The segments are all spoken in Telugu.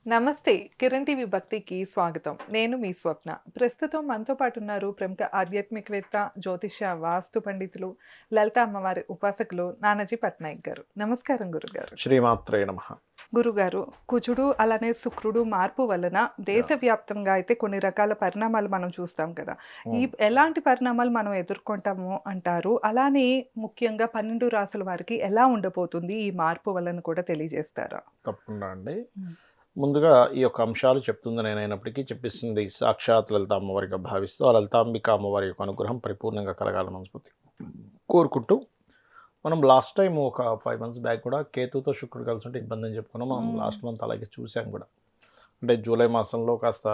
నమస్తే. కిరణ్ టీవీ భక్తికి స్వాగతం. నేను మీ స్వప్న. ప్రస్తుతం మనతో పాటు ఉన్నారు ప్రముఖ ఆధ్యాత్మికవేత్త, జ్యోతిష్య, వాస్తు పండితులు, లలిత అమ్మవారి ఉపాసకులు నానాజీ పట్నాయక్ గారు. నమస్కారం గురుగారు. శ్రీమాత్రే నమః. గురుగారు, కుజుడు అలానే శుక్రుడు మార్పు వలన దేశవ్యాప్తంగా అయితే కొన్ని రకాల పరిణామాలు మనం చూస్తాం కదా! ఈ హ్మ్. ఎలాంటి పరిణామాలు మనం ఎదుర్కొంటాము అంటారు? అలానే ముఖ్యంగా 12 రాసుల వారికి ఎలా ఉండబోతుంది ఈ మార్పు వలన కూడా తెలియజేస్తారా? తప్పకుండా అండి. హ్మ్. ముందుగా ఈ యొక్క అంశాలు చెప్తుంది నేనైనప్పటికీ చెప్పిస్తుంది సాక్షాత్ లలిత అమ్మవారిగా భావిస్తూ, ఆ లలితాంబిక అమ్మవారి యొక్క అనుగ్రహం పరిపూర్ణంగా కలగాలని మనస్ఫూర్తి కోరుకుంటూ, మనం లాస్ట్ టైం ఒక 5 మంత్స్ బ్యాక్ కూడా కేతుతో శుక్రుడు కలిసి ఉంటే ఇబ్బంది అని చెప్పుకున్నాం. మనం లాస్ట్ మంత్ అలాగే చూసాం కూడా. అంటే జూలై మాసంలో కాస్త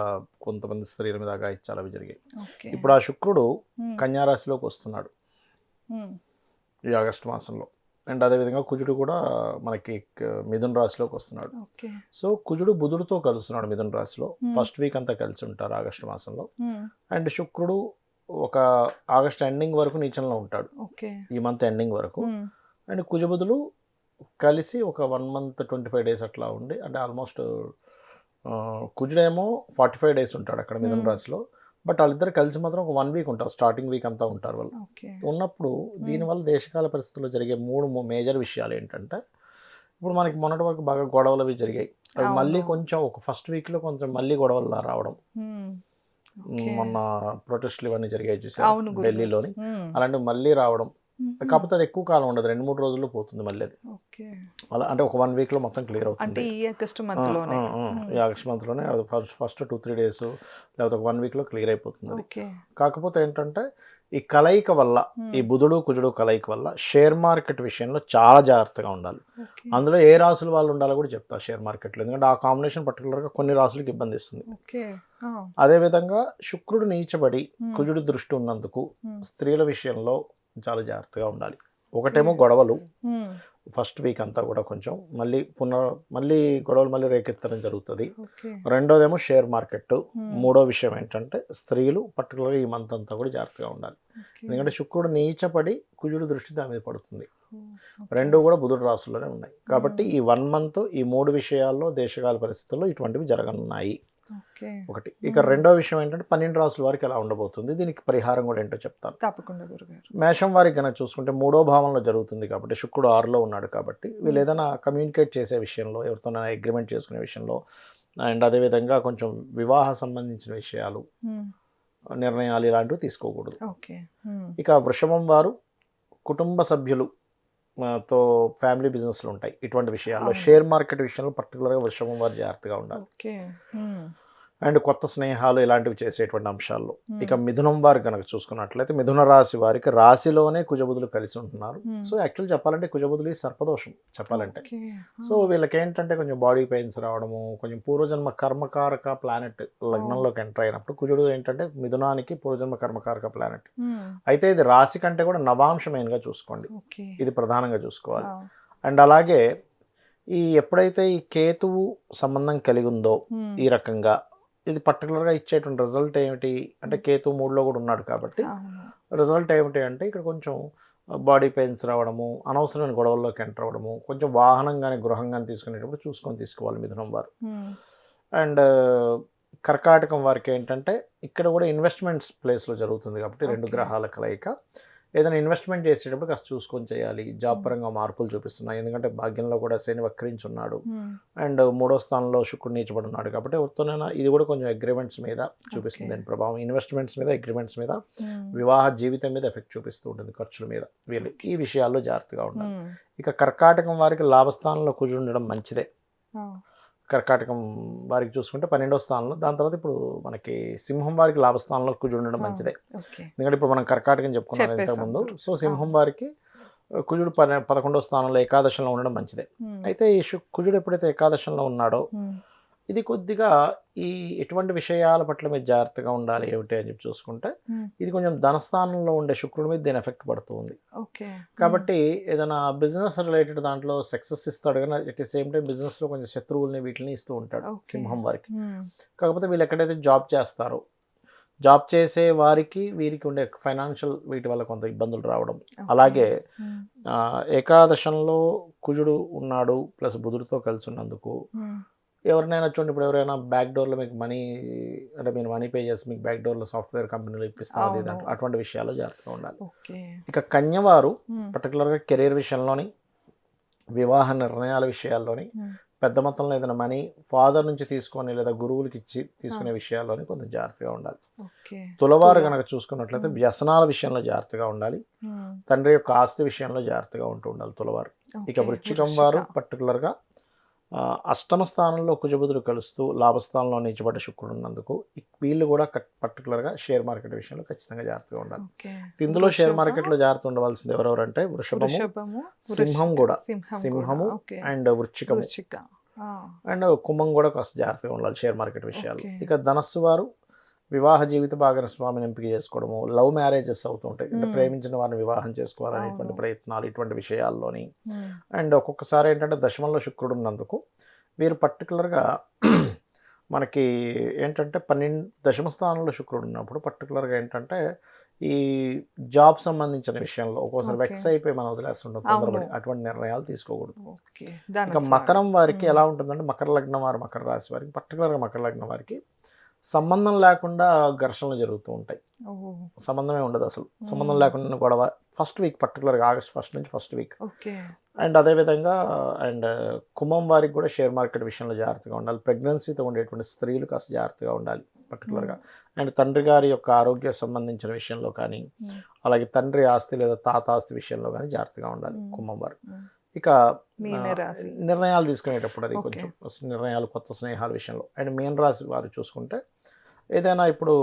కొంతమంది స్త్రీల మీద అఘాయిత్యాలు అవి జరిగాయి. ఓకే. ఇప్పుడు ఆ శుక్రుడు హ్మ్. కన్యా రాశిలోకి వస్తున్నాడు హ్మ్. ఈ ఆగస్టు మాసంలో. అండ్ అదేవిధంగా కుజుడు కూడా మనకి మిథున రాశిలోకి వస్తున్నాడు. ఓకే. సో కుజుడు బుధుడితో కలుస్తున్నాడు మిథున రాశిలో. హ్మ్. ఫస్ట్ వీక్ అంతా కలిసి ఉంటారు ఆగస్టు మాసంలో. హ్మ్. అండ్ శుక్రుడు ఒక ఆగస్ట్ ఎండింగ్ వరకు నీచంలో ఉంటాడు, ఓకే. ఈ మంత్ ఎండింగ్ వరకు. హ్మ్. అండ్ కుజబుధులు కలిసి ఒక 1 మంత్ 25 డేస్ అట్లా ఉండి, అంటే ఆల్మోస్ట్ కుజుడేమో 45 డేస్ ఉంటాడు అక్కడ మిథున రాశిలో. బట్ వాళ్ళిద్దరు కలిసి మాత్రం ఒక 1 వీక్ ఉంటారు, స్టార్టింగ్ వీక్ అంతా ఉంటారు వాళ్ళు. ఓకే. ఉన్నప్పుడు దీనివల్ల దేశకాల పరిస్థితుల్లో జరిగే 3 మేజర్ విషయాలు ఏంటంటే, ఇప్పుడు మనకి మొన్నటి వరకు బాగా గొడవలు అవి జరిగాయి. అవి మళ్ళీ అవును. కొంచెం ఒక ఫస్ట్ వీక్లో కొంచెం మళ్ళీ గొడవలు రావడం. హ్మ్. ఓకే. మొన్న ప్రొటెస్ట్లు ఇవన్నీ జరిగాయి చూసారు అవును గురుగారు. ఢిల్లీలోని. హ్మ్. అలాంటివి మళ్ళీ రావడం. హుహు. కాకపోతే అది ఎక్కువ కాలం ఉండదు, 2-3 రోజుల్లో పోతుంది మళ్ళీ అది. ఓకే. అలా అంటే ఒక 1 వీక్లో మొత్తం క్లియర్ అంటే అవుతుంది. ఈ ఆగస్టు మంత్‌లోనే. హ్మ్. ఈ ఆగస్ట్ మంత్లోనే అది ఫస్ట్ 2-3 డేస్ లేకపోతే ఒక 1 వీక్లో క్లియర్ అయిపోతుంది అది. ఓకే. కాకపోతే ఏంటంటే ఈ కలయిక వల్ల, ఈ బుధుడు కుజుడు కలయిక వల్ల షేర్ మార్కెట్ విషయంలో చాలా జాగ్రత్తగా ఉండాలి. ఓకే. అందులో ఏ రాసుల వాళ్ళు ఉండాలో కూడా చెప్తా షేర్ మార్కెట్లో, ఎందుకంటే ఆ కాంబినేషన్ పర్టికులర్గా కొన్ని రాసులకు ఇబ్బంది ఇస్తుంది. ఓకే. ఆ! అదేవిధంగా శుక్రుడు నీచబడి హ్మ్. కుజుడు దృష్టి ఉన్నందుకు హ్మ్. స్త్రీల విషయంలో చాలా జాగ్రత్తగా ఉండాలి. ఒకటేమో గొడవలు హ్మ్. ఫస్ట్ వీక్ అంతా కూడా కొంచెం మళ్ళీ గొడవలు మళ్ళీ రేకెత్తడం జరుగుతుంది. ఓకే. రెండోదేమో షేర్ మార్కెట్. హ్మ్. మూడో విషయం ఏంటంటే స్త్రీలు పర్టికులర్గా ఈ మంత్ అంతా కూడా జాగ్రత్తగా ఉండాలి. ఓకే. ఎందుకంటే శుక్రుడు నీచపడి కుజుడు దృష్టి దాని మీద పడుతుంది. ఓహ్! ఓకే. రెండు కూడా బుధుడు రాశుల్లోనే ఉన్నాయి. కాబట్టి ఈ 1 మంత్ ఈ 3 విషయాల్లో దేశకాల పరిస్థితుల్లో ఇటువంటివి జరగనున్నాయి. ఓకే. ఒకటి. ఇక రెండో విషయం ఏంటంటే 12 రాసుల వారికి ఎలా ఉండబోతుంది, దీనికి పరిహారం కూడా ఏంటో చెప్తాను. తప్పకుండా గురుగారు. మేషం వారికి కనుక చూసుకుంటే 3వ భావంలో జరుగుతుంది కాబట్టి, శుక్రుడు 6లో ఉన్నాడు కాబట్టి, వీళ్ళు ఏదైనా కమ్యూనికేట్ చేసే విషయంలో, ఎవరితోనైనా అగ్రిమెంట్ చేసుకునే విషయంలో, అండ్ అదేవిధంగా కొంచెం వివాహ సంబంధించిన విషయాలు, హ్మ్. నిర్ణయాలు ఇలాంటివి తీసుకోకూడదు. ఓకే. హ్మ్. ఇక వృషభం వారు కుటుంబ సభ్యులు తో ఫ్యామిలీ బిజినెస్లు ఉంటాయి. ఇటువంటి విషయాల్లో అవును. షేర్ మార్కెట్ విషయంలో పర్టికులర్గా వృషభం వారు జాగ్రత్తగా ఉండాలి. ఓకే. హ్మ్. అండ్ కొత్త స్నేహాలు ఇలాంటివి చేసేటువంటి అంశాల్లో. ఇక హ్మ్. మిథునం వారు కనుక చూసుకున్నట్లయితే మిథున రాశి వారికి రాశిలోనే కుజబుధులు కలిసి ఉంటున్నారు. సో యాక్చువల్ చెప్పాలంటే కుజబుధులు ఈ సర్పదోషం చెప్పాలంటే. ఓకే. సో వీళ్ళకి ఏంటంటే కొంచెం బాడీ పెయిన్స్ రావడము, కొంచెం పూర్వజన్మ కర్మకారక ప్లానెట్ లగ్నంలోకి ఎంటర్ అయినప్పుడు, కుజుడు ఏంటంటే మిథునానికి పూర్వజన్మ కర్మకారక ప్లానెట్. హ్మ్. అయితే ఇది రాశి కంటే కూడా నవాంశ మెయిన్గా చూసుకోండి, ఓకే. ఇది ప్రధానంగా చూసుకోవాలి. ఆ! అండ్ అలాగే ఎప్పుడైతే ఈ కేతువు సంబంధం కలిగి ఉందో ఈ రకంగా, ఇది పర్టికులర్గా ఇచ్చేటువంటి రిజల్ట్ ఏమిటి అంటే, కేతు 3లో కూడా ఉన్నాడు కాబట్టి అవును. రిజల్ట్ ఏమిటి అంటే ఇక్కడ కొంచెం బాడీ పెయిన్స్ రావడము, అనవసరమైన గొడవల్లోకి ఎంటర్ అవ్వడము, కొంచెం వాహనం కానీ గృహం కానీ తీసుకునేటప్పుడు చూసుకొని తీసుకోవాలి మిథునం వారు. హ్మ్. అండ్ కర్కాటకం వారికి ఏంటంటే ఇక్కడ కూడా ఇన్వెస్ట్మెంట్స్ ప్లేస్లో జరుగుతుంది కాబట్టి, 2 ఓకే. గ్రహాల కలయిక. ఏదైనా ఇన్వెస్ట్మెంట్ చేసేటప్పుడు కాస్త చూసుకొని చేయాలి. జాబ్ పరంగా మార్పులు చూపిస్తున్నాయి, ఎందుకంటే భాగ్యంలో కూడా శని వక్రించున్నాడు. హ్మ్. అండ్ 3వ స్థానంలో శుక్రుడు నీచబడి ఉన్నాడు కాబట్టి ఎవరితోనైనా ఇది కూడా కొంచెం అగ్రిమెంట్స్ మీద చూపిస్తుంది దాని ప్రభావం. ఇన్వెస్ట్మెంట్స్ మీద, అగ్రిమెంట్స్ మీద, హ్మ్. వివాహ జీవితం మీద ఎఫెక్ట్ చూపిస్తూ ఉంటుంది, ఖర్చుల మీద. వీళ్ళు ఈ విషయాల్లో జాగ్రత్తగా ఉండాలి. హ్మ్. ఇక కర్కాటకం వారికి లాభస్థానంలో కుజుడు ఉండడం మంచిదే. ఆ! కర్కాటకం వారికి చూసుకుంటే 12వ స్థానంలో, దాని తర్వాత ఇప్పుడు మనకి సింహం వారికి లాభస్థానంలో కుజుడు ఉండడం ఆ! మంచిదే. ఓకే. ఎందుకంటే ఇప్పుడు మనం కర్కాటకం చెప్పుకున్నాం చెప్పేసాం ఇంతకుముందు. గురు. సో సింహం అవును. వారికి కుజుడు 11వ స్థానంలో ఏకాదశంలో ఉండడం మంచిదే. హ్మ్. అయితే ఈ కుజుడు ఎప్పుడైతే ఏకాదశంలో ఉన్నాడో, హ్మ్. ఇది కొద్దిగా ఈ ఎటువంటి విషయాల పట్ల మీరు జాగ్రత్తగా ఉండాలి ఏమిటి అని చెప్పి చూసుకుంటే, హ్మ్. ఇది కొంచెం ధనస్థానంలో ఉండే శుక్రుడి మీద దీని ఎఫెక్ట్ పడుతూ ఉంది. ఓకే. కాబట్టి ఏదైనా బిజినెస్ రిలేటెడ్ దాంట్లో సక్సెస్ ఇస్తాడు, కానీ అట్ ది సేమ్ టైం బిజినెస్లో కొంచెం శత్రువుల్ని వీటిని ఇస్తూ ఉంటాడు ఓకే. సింహం వారికి. హ్మ్. కాకపోతే వీళ్ళు ఎక్కడైతే జాబ్ చేస్తారో, జాబ్ చేసే వారికి వీరికి ఉండే ఫైనాన్షియల్ వీటి వల్ల కొంత ఇబ్బందులు రావడం. ఓకే. అలాగే హ్మ్. ఏకాదశంలో కుజుడు ఉన్నాడు ప్లస్ బుధుడితో కలిసి ఉన్నందుకు హ్మ్. ఎవరినైనా చూడండి, ఇప్పుడు ఎవరైనా బ్యాక్ డోర్లో మీకు మనీ, అంటే మీరు మనీ పే చేసి మీకు బ్యాక్ డోర్లో సాఫ్ట్వేర్ కంపెనీలు ఇప్పిస్తాం అది ఇది అవును. అంటారు. అటువంటి విషయాల్లో జాగ్రత్తగా ఉండాలి. ఓకే. ఇక కన్యవారు హ్మ్. పర్టికులర్గా కెరీర్ విషయంలోని, వివాహ నిర్ణయాల విషయాల్లోని, హ్మ్. పెద్ద మొత్తంలో ఏదైనా మనీ ఫాదర్ నుంచి తీసుకొని లేదా గురువులకి ఇచ్చి ఆ! తీసుకునే విషయాల్లోని కొంచెం జాగ్రత్తగా ఉండాలి. ఓకే. తులవారు తుల. కనుక చూసుకున్నట్లయితే హ్మ్. వ్యసనాల విషయంలో జాగ్రత్తగా ఉండాలి. హ్మ్. తండ్రి యొక్క ఆస్తి విషయంలో జాగ్రత్తగా ఉంటూ ఉండాలి తులవారు. ఇక ఓకే. వృశ్చికం వృశ్చిక. వారు పర్టికులర్గా అష్టమ స్థానంలో కుజబుధుడు కలుస్తూ లాభస్థానంలో నీచబడ్డ శుక్రుడు ఉన్నందుకు వీళ్ళు కూడా పర్టికులర్గా షేర్ మార్కెట్ విషయంలో ఖచ్చితంగా జాగ్రత్తగా ఉండాలి. ఓకే. ఇందులో షేర్ వృషభ, మార్కెట్లో జాగ్రత్త ఉండవలసింది ఎవరెవరంటే వృషభము, వృషభము, సింహం వృశ్చిక, కూడా, సింహం కూడా. సింహము ఓకే. అండ్ వృశ్చికము వృశ్చిక. ఆ! అండ్ కుంభం కూడా కాస్త జాగ్రత్తగా ఉండాలి షేర్ మార్కెట్ విషయాలు. ఓకే. ఇక ధనస్సు వారు వివాహ జీవిత భాగస్వామిని ఎంపిక చేసుకోవడము, లవ్ మ్యారేజెస్ అవుతూ ఉంటాయి, అంటే హ్మ్. ప్రేమించిన వారిని వివాహం చేసుకోవాలనేటువంటి అవును. ప్రయత్నాలు ఇటువంటి విషయాల్లోని. హ్మ్. అండ్ ఒక్కొక్కసారి ఏంటంటే దశమంలో శుక్రుడు ఉన్నందుకు వీరు పర్టికులర్గా మనకి ఏంటంటే దశమ స్థానంలో శుక్రుడు ఉన్నప్పుడు పర్టికులర్గా ఏంటంటే ఈ జాబ్ సంబంధించిన విషయంలో ఒక్కోసారి ఓకే. వెక్స్ అయిపోయి మనం వదిలేస్తుంటాం అవును. తొందరపడి, అటువంటి నిర్ణయాలు తీసుకోకూడదు. ఓకే. ఇక ధనుసు వారు. మకరం వారికి హ్మ్. ఎలా ఉంటుందంటే మకర లగ్నం వారు, మకర రాశి వారికి పర్టికులర్గా మకర లగ్నం వారికి సంబంధం లేకుండా ఘర్షణలు జరుగుతూ ఉంటాయి. ఓహ్! సంబంధమే ఉండదు అసలు. సంబంధం హ్మ్. లేకుండా గొడవ ఫస్ట్ వీక్, పర్టికులర్గా ఆగస్ట్ ఫస్ట్ నుంచి ఫస్ట్ వీక్. ఓకే. అండ్ అదేవిధంగా అండ్ కుంభం వారికి కూడా షేర్ మార్కెట్ విషయంలో జాగ్రత్తగా ఉండాలి. ప్రెగ్నెన్సీతో ఉండేటువంటి స్త్రీలు కాస్త జాగ్రత్తగా ఉండాలి హ్మ్. పర్టికులర్గా. అండ్ తండ్రి గారి యొక్క ఆరోగ్య సంబంధించిన విషయంలో కానీ, హ్మ్. అలాగే తండ్రి ఆస్తి లేదా తాత ఆస్తి విషయంలో కానీ జాగ్రత్తగా ఉండాలి హ్మ్. కుంభం వారు. హ్మ్. ఇక మీన రాశి. నిర్ణయాలు తీసుకునేటప్పుడు అది ఓకే. కొంచెం నిర్ణయాలు, కొత్త స్నేహాల విషయంలో. అండ్ మీన రాశి వారు చూసుకుంటే ఏదైనా ఇప్పుడు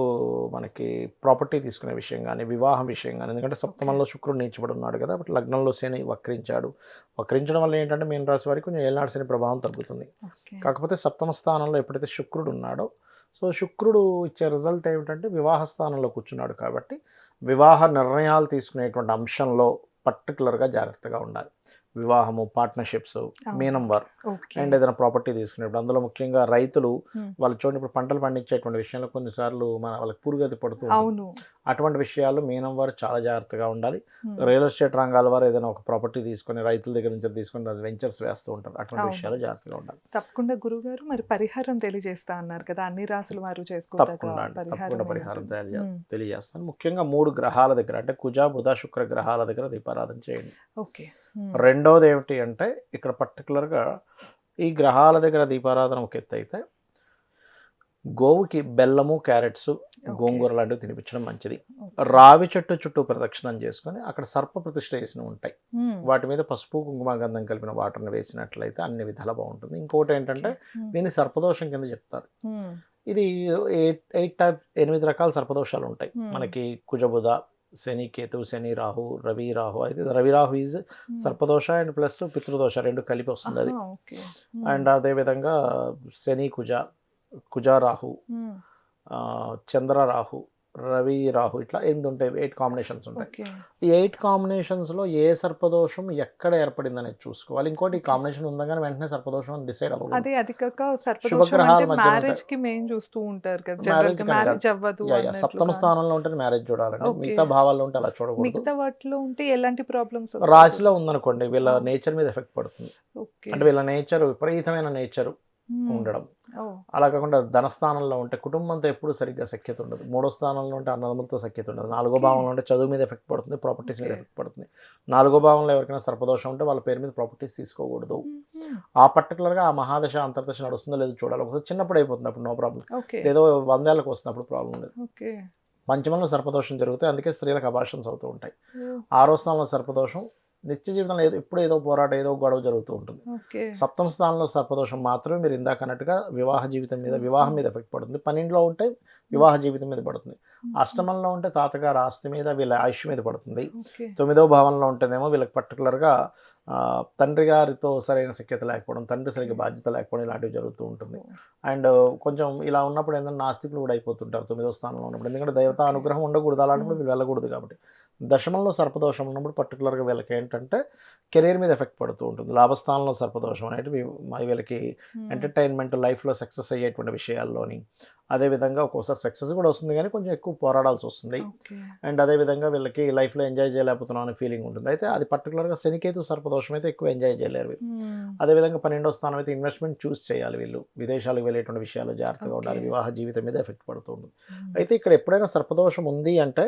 మనకి ప్రాపర్టీ తీసుకునే విషయం కానీ, వివాహం విషయం కానీ, ఎందుకంటే ఓకే. సప్తమంలో శుక్రుడు నీచబడి ఉన్నాడు కదా, బట్ లగ్నంలో శని వక్రించాడు. వక్రించడం వల్ల ఏంటంటే మీన రాశి వారికి కొంచెం ఏళ్ళనాడు శని ప్రభావం తగ్గుతుంది. ఓకే. కాకపోతే సప్తమ స్థానంలో ఎప్పుడైతే శుక్రుడు ఉన్నాడో, సో శుక్రుడు ఇచ్చే రిజల్ట్ ఏమిటంటే వివాహ స్థానంలో కూర్చున్నాడు కాబట్టి వివాహ నిర్ణయాలు తీసుకునేటువంటి అంశంలో పర్టికులర్గా జాగ్రత్తగా ఉండాలి. వివాహము, పార్ట్నర్షిప్స్, మీనం అవును. వారు. ఓకే. అండ్ ఏదైనా ప్రాపర్టీ తీసుకునేప్పుడు అందులో ముఖ్యంగా రైతులు హ్మ్. వాళ్ళు చూడండి, ఇప్పుడు పంటలు పండించేటువంటి విషయంలో కొన్నిసార్లు వాళ్ళకి పురుగతి పడుతూ ఉంటుంది. అవును. అటువంటి విషయాలు మీనం వారు చాలా జాగ్రత్తగా ఉండాలి. హ్మ్. రియల్ ఎస్టేట్ రంగాల వారు ఏదైనా ఒక ప్రాపర్టీ తీసుకొని రైతుల దగ్గర నుంచి తీసుకొని అది వెంచర్స్ వేస్తూ ఉంటారు. అటువంటి అవును. విషయాలు జాగ్రత్తగా ఉండాలి. తప్పకుండా గురువుగారు మరి పరిహారం తెలియజేస్తా అన్నారు కదా! అన్ని రాసుల వారు చేసుకోదగ్గ తప్పకుండా అండి, పరిహారం తప్పకుండా పరిహారం ఏముంటుంది? హ్మ్. తెలియజేస్తాను. ముఖ్యంగా 3 గ్రహాల దగ్గర, అంటే కుజ, బుధ, శుక్ర గ్రహాల దగ్గర దీపారాధన చేయండి. ఓకే. హ్మ్. రెండోది ఏమిటి అంటే ఇక్కడ పర్టికులర్గా ఈ గ్రహాల దగ్గర దీపారాధన ఒక ఎత్తు అయితే, గోవుకి బెల్లము, క్యారెట్స్, ఓకే. గోంగూర లాంటివి తినిపించడం మంచిది. ఓకే. రావి చెట్టు చుట్టూ ప్రదక్షిణం చేసుకొని అక్కడ సర్ప ప్రతిష్ఠ వేసినవి ఉంటాయి, హ్మ్. వాటి మీద పసుపు, కుంకుమ, గంధం కలిపిన వాటర్ని వేసినట్లయితే అన్ని విధాలా బాగుంటుంది. ఇంకోటి ఏంటంటే ఓకే. హ్మ్. దీన్ని సర్పదోషం కింద చెప్తారు. హ్మ్. ఇది 8 రకాల సర్పదోషాలు ఉంటాయి హ్మ్. మనకి. కుజబుధ, శని, కేతు, శని, రాహు, రవి, రాహు. అయితే రవి రాహు ఈజ్ హ్మ్. సర్పదోష అండ్ ప్లస్ పితృదోష రెండు కలిపి వస్తుంది అది. ఆహా! ఓకే. హ్మ్. అండ్ అదేవిధంగా శని, కుజ రాహు, హ్మ్. చంద్ర రాహు, రవి రాహు, ఇట్లా 8 ఉంటాయి. 8 కాంబినేషన్స్ ఉంటాయి. ఓకే. ఈ 8 కాంబినేషన్స్లో ఏ సర్పదోషం ఎక్కడ ఏర్పడింది అనేది చూసుకోవాలి. ఇంకోటి ఈ ఓకే. కాంబినేషన్ ఉందగానే వెంటనే సర్పదోషం అని డిసైడ్ అవ్వకూడదు. అది కాక సర్పదోషం శుభగ్రహాల అంటే మధ్యన ఉంటాయి. మ్యారేజ్‌కి మెయిన్ చూస్తూ ఉంటారు కదా! మ్యారేజ్ జనరల్‌గా కానీ కాదు. మ్యారేజ్ అవ్వదు అన్నట్లు సప్తమ కానీ. స్థానంలో ఉంటే మ్యారేజ్ చూడాలండి. ఓకే. మిగతా భావాల్లో ఉంటే అలా చూడకూడదు. మిగతా వాటిలో ఉంటే ఎలాంటి ప్రాబ్లమ్స్ వస్తాయి రాశిలో గురు? ఉందనుకోండి, వీళ్ళ ఆ! నేచర్ మీద ఎఫెక్ట్ పడుతుంది. ఓకే. అంటే వీళ్ళ నేచర్ విపరీతమైన నేచర్ హ్మ్. ఉండడం. ఓహ్! అలా కాకుండా ధనస్థానంలో ఉంటే కుటుంబంతో ఎప్పుడు సరిగ్గా సఖ్యత ఉండదు. మూడో స్థానంలో ఉంటే అన్నదమ్ములతో సఖ్యత ఉండదు. నాలుగో ఓకే. భావంలో ఉంటే చదువు మీద ఎఫెక్ట్ పడుతుంది, ప్రాపర్టీస్ మీద ఓకే. ఎఫెక్ట్ పడుతుంది. నాలుగో భావంలో ఎవరికైనా సర్పదోషం ఉంటే వాళ్ళ పేరు మీద ప్రాపర్టీస్ తీసుకోకూడదు. హుహు. ఆ పర్టికులర్గా ఆ మహాదశ అంతర్దశ నడుస్తుందో లేదో చూడాలి. ఒకసారి చిన్నప్పుడు అయిపోతుంది, అప్పుడు నో ప్రాబ్లం. ఓకే. ఏదో 100 ఏళ్ళకి వస్తున్నప్పుడు ప్రాబ్లం లేదు. ఓకే. పంచమంలో సర్పదోషం జరుగుతాయి, అందుకే స్త్రీలకు అబార్షన్స్ అవుతూ ఉంటాయి. ఓహ్! ఆరో స్థానంలో సర్పదోషం నిత్య జీవితంలో ఎప్పుడు ఏదో పోరాటం, ఏదో గొడవ జరుగుతూ ఉంటుంది. ఓకే. సప్తమ స్థానంలో సర్పదోషం మాత్రమే మీరు ఇందాక అన్నట్టుగా వివాహం మీద ఎఫెక్ట్ పడుతుంది. 12లో ఉంటే వివాహ జీవితం మీద పడుతుంది. అష్టమంలో ఉంటే తాతగారు ఆస్తి మీద, వీళ్ళ ఆయుష్ మీద పడుతుంది. ఓకే. 9వ భావంలో ఉంటేనేమో వీళ్ళకి పర్టికులర్గా తండ్రి గారితో సరైన సఖ్యత లేకపోవడం, తండ్రి సరిగ్గా బాధ్యత లేకపోవడం, ఇలాంటివి జరుగుతూ ఉంటుంది. అండ్ కొంచెం ఇలా ఉన్నప్పుడు ఏంటంటే నాస్తికులు కూడా అయిపోతుంటారు 9వ స్థానంలో ఉన్నప్పుడు. ఎందుకంటే దేవతా ఓకే. అనుగ్రహం ఉండకూడదు, అలాంటప్పుడు వీళ్ళు వెళ్ళకూడదు కాబట్టి. దశమంలో సర్పదోషం ఉన్నప్పుడు పర్టికులర్గా వీళ్ళకి ఏంటంటే కెరీర్ మీద ఎఫెక్ట్ పడుతూ ఉంటుంది. లాభస్థానంలో సర్పదోషం అనేటివి వీళ్ళకి ఎంటర్టైన్మెంట్ లైఫ్లో సక్సెస్ అయ్యేటువంటి విషయాల్లోని, అదేవిధంగా ఒక్కోసారి సక్సెస్ కూడా వస్తుంది కానీ కొంచెం ఎక్కువ పోరాడాల్సి వస్తుంది. ఓకే. అండ్ అదేవిధంగా వీళ్ళకి లైఫ్లో ఎంజాయ్ చేయలేకపోతున్నాం అనే ఫీలింగ్ ఉంటుంది. అయితే అది పర్టికులర్గా శనికేతు సర్పదోషం అయితే ఎక్కువ ఎంజాయ్ చేయలేరు వీళ్ళు. అదేవిధంగా 12వ స్థానం అయితే ఇన్వెస్ట్మెంట్ చూస్ చేయాలి వీళ్ళు. విదేశాలకు వెళ్ళేటువంటి విషయాలు జాగ్రత్తగా ఉండాలి. ఓకే. వివాహ జీవితం మీద ఎఫెక్ట్ పడుతూ ఉంటుంది. అయితే ఇక్కడ ఎప్పుడైనా సర్పదోషం ఉంది అంటే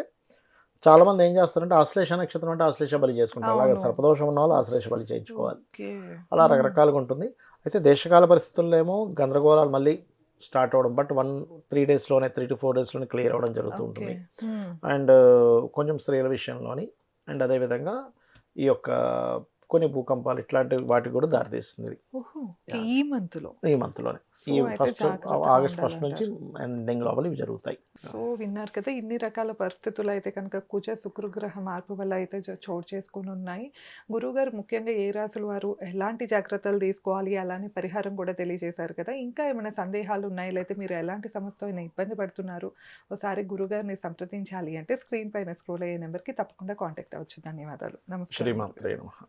చాలామంది ఏం చేస్తారంటే ఆశ్లేష నక్షత్రం అంటే ఆశ్లేష బలి చేసుకుంటారు. అలాగే అవును. సర్పదోషం ఉన్న వాళ్ళు ఆశ్లేష బలి చేయించుకోవాలి. ఓకే. అలా రకరకాలుగా ఉంటుంది. అయితే దేశకాల పరిస్థితుల్లో ఏమో గందరగోళాలు మళ్ళీ స్టార్ట్ అవ్వడం, బట్ 3 డేస్లోనే 3 to 4 డేస్లోనే క్లియర్ అవ్వడం జరుగుతూ ఓకే. ఉంటుంది. అండ్ కొంచెం స్త్రీల విషయంలోని, అండ్ అదేవిధంగా ఈ యొక్క కొన్ని భూకంపాలు ఇట్లాంటి వాటికి కూడా దారితీస్తుంది ఓహో! యా. ఈ మంత్లో. ఈ మంత్లోనే సో ఈ అయితే ఫస్ట్ జాగ్రత్తగా ఆగస్ట్ ఫస్ట్ నుంచి ఉండాలంటారు. ఎండింగ్ లోపల ఇవి జరుగుతాయి. సో విన్నారు కదా, ఇన్ని రకాల పరిస్థితులు అయితే కనుక కుజ శుక్రగ్రహ మార్పు వల్ల అయితే చోటు చేసుకొని ఉన్నాయి. గురువుగారు ముఖ్యంగా ఏ రాసుల వారు ఎలాంటి జాగ్రత్తలు తీసుకోవాలి, అలానే పరిహారం కూడా తెలియజేశారు కదా. ఇంకా ఏమైనా సందేహాలు ఉన్నాయి, లేకపోతే మీరు ఎలాంటి సమస్యతో అయినా ఇబ్బంది పడుతున్నారు, ఒకసారి గురుగారిని సంప్రదించాలి అంటే స్క్రీన్ పైన స్క్రోల్ అయ్యే నెంబర్కి తప్పకుండా కాంటాక్ట్ అవ్వచ్చు. ధన్యవాదాలు. నమస్కారం. శ్రీమాత్రే నమః.